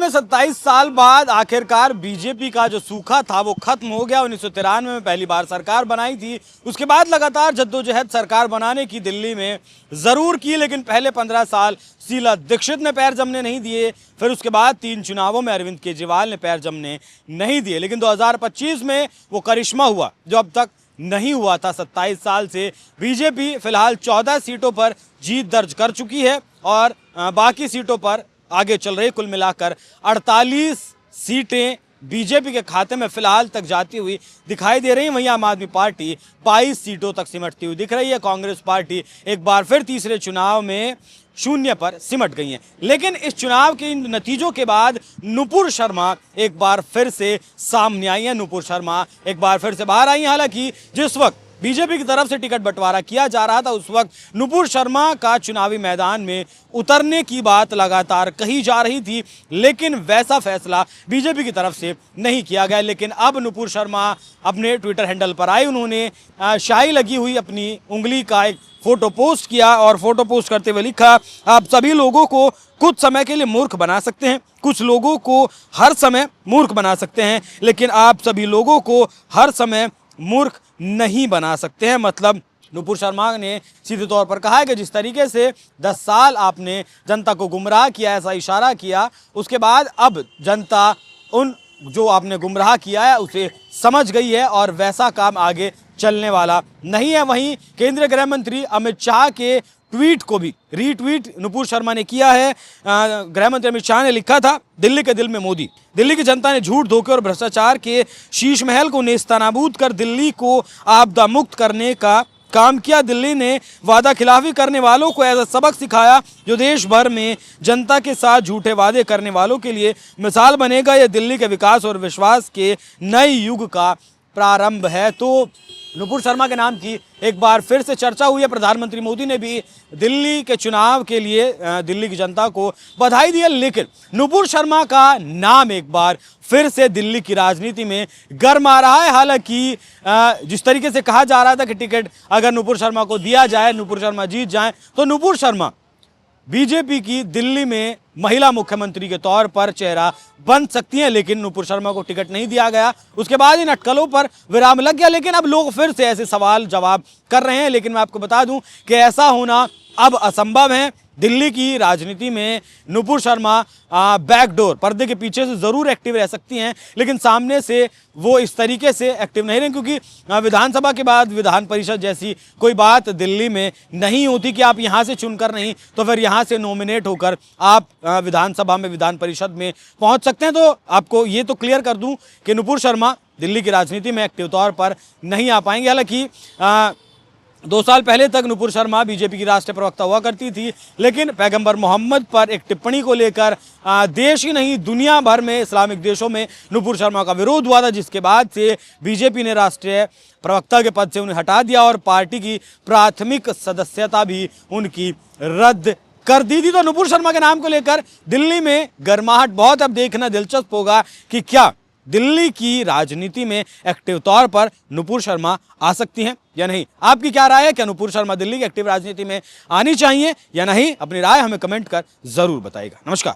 में 27 साल बाद आखिरकार बीजेपी का जो सूखा था वो खत्म हो गया। 1993 में पहली बार सरकार बनाई थी। उसके बाद लगातार जद्दोजहद सरकार बनाने की दिल्ली में जरूर की, लेकिन पहले 15 साल शीला दीक्षित ने पैर जमने नहीं दिए। फिर उसके बाद 3 चुनावों में अरविंद केजरीवाल ने पैर जमने नहीं दिए, लेकिन 2025 में वो करिश्मा हुआ जो अब तक नहीं हुआ था। 27 साल से बीजेपी फिलहाल 14 सीटों पर जीत दर्ज कर चुकी है और बाकी सीटों पर आगे चल रही। कुल मिलाकर 48 सीटें बीजेपी के खाते में फिलहाल तक जाती हुई दिखाई दे रही है। वहीं आम आदमी पार्टी 22 सीटों तक सिमटती हुई दिख रही है। कांग्रेस पार्टी एक बार फिर तीसरे चुनाव में शून्य पर सिमट गई है। लेकिन इस चुनाव के नतीजों के बाद नुपुर शर्मा एक बार फिर से सामने आई है। नुपुर शर्मा एक बार फिर से बाहर आई है। हालांकि जिस वक्त बीजेपी की तरफ से टिकट बंटवारा किया जा रहा था उस वक्त नुपुर शर्मा का चुनावी मैदान में उतरने की बात लगातार कही जा रही थी, लेकिन वैसा फैसला बीजेपी की तरफ से नहीं किया गया। लेकिन अब नुपुर शर्मा अपने ट्विटर हैंडल पर आए। उन्होंने शाही लगी हुई अपनी उंगली का एक फोटो पोस्ट किया और फोटो पोस्ट करते हुए लिखा, आप सभी लोगों को कुछ समय के लिए मूर्ख बना सकते हैं, कुछ लोगों को हर समय मूर्ख बना सकते हैं, लेकिन आप सभी लोगों को हर समय मूर्ख नहीं बना सकते हैं। मतलब नुपुर शर्मा ने सीधे तौर पर कहा है कि जिस तरीके से 10 साल आपने जनता को गुमराह किया, ऐसा इशारा किया, उसके बाद अब जनता उन जो आपने गुमराह किया है उसे समझ गई है और वैसा काम आगे चलने वाला नहीं है। वहीं केंद्रीय गृह मंत्री अमित शाह के ट्वीट को भी रीट्वीट नुपुर शर्मा ने किया है। गृह मंत्री अमित शाह ने लिखा था, दिल्ली के दिल में मोदी। दिल्ली की जनता ने झूठ, धोखे और भ्रष्टाचार के शीश महल को नेस्तनाबूद कर दिल्ली को आपदा मुक्त करने का काम किया। दिल्ली ने वादा खिलाफी करने वालों को ऐसा सबक सिखाया जो देश भर में जनता के साथ झूठे वादे करने वालों के लिए मिसाल बनेगा। यह दिल्ली के विकास और विश्वास के नए युग का प्रारंभ है। तो नुपुर शर्मा के नाम की एक बार फिर से चर्चा हुई है। प्रधानमंत्री मोदी ने भी दिल्ली के चुनाव के लिए दिल्ली की जनता को बधाई दी है, लेकिन नुपुर शर्मा का नाम एक बार फिर से दिल्ली की राजनीति में गरमा रहा है। हालांकि जिस तरीके से कहा जा रहा था कि टिकट अगर नुपुर शर्मा को दिया जाए, नुपुर शर्मा जीत जाए, तो नुपुर शर्मा बीजेपी की दिल्ली में महिला मुख्यमंत्री के तौर पर चेहरा बन सकती हैं, लेकिन नुपुर शर्मा को टिकट नहीं दिया गया। उसके बाद इन अटकलों पर विराम लग गया, लेकिन अब लोग फिर से ऐसे सवाल जवाब कर रहे हैं। लेकिन मैं आपको बता दूं कि ऐसा होना अब असंभव है। दिल्ली की राजनीति में नुपुर शर्मा बैकडोर, पर्दे के पीछे से जरूर एक्टिव रह सकती हैं, लेकिन सामने से वो इस तरीके से एक्टिव नहीं रहे, क्योंकि विधानसभा के बाद विधान परिषद जैसी कोई बात दिल्ली में नहीं होती कि आप यहाँ से चुनकर नहीं तो फिर यहाँ से नॉमिनेट होकर आप विधानसभा में, विधान परिषद में पहुँच सकते हैं। तो आपको ये तो क्लियर कर दूँ कि नुपुर शर्मा दिल्ली की राजनीति में एक्टिव तौर पर नहीं आ पाएंगे। हालांकि 2 साल पहले तक नुपुर शर्मा बीजेपी की राष्ट्रीय प्रवक्ता हुआ करती थी, लेकिन पैगंबर मोहम्मद पर एक टिप्पणी को लेकर देश ही नहीं दुनिया भर में इस्लामिक देशों में नुपुर शर्मा का विरोध हुआ था, जिसके बाद से बीजेपी ने राष्ट्रीय प्रवक्ता के पद से उन्हें हटा दिया और पार्टी की प्राथमिक सदस्यता भी उनकी रद्द कर दी थी। तो नुपुर शर्मा के नाम को लेकर दिल्ली में गर्माहट बहुत। अब देखना दिलचस्प होगा कि क्या दिल्ली की राजनीति में एक्टिव तौर पर नुपुर शर्मा आ सकती हैं या नहीं। आपकी क्या राय है? क्या नुपुर शर्मा दिल्ली की एक्टिव राजनीति में आनी चाहिए या नहीं? अपनी राय हमें कमेंट कर जरूर बताइएगा। नमस्कार।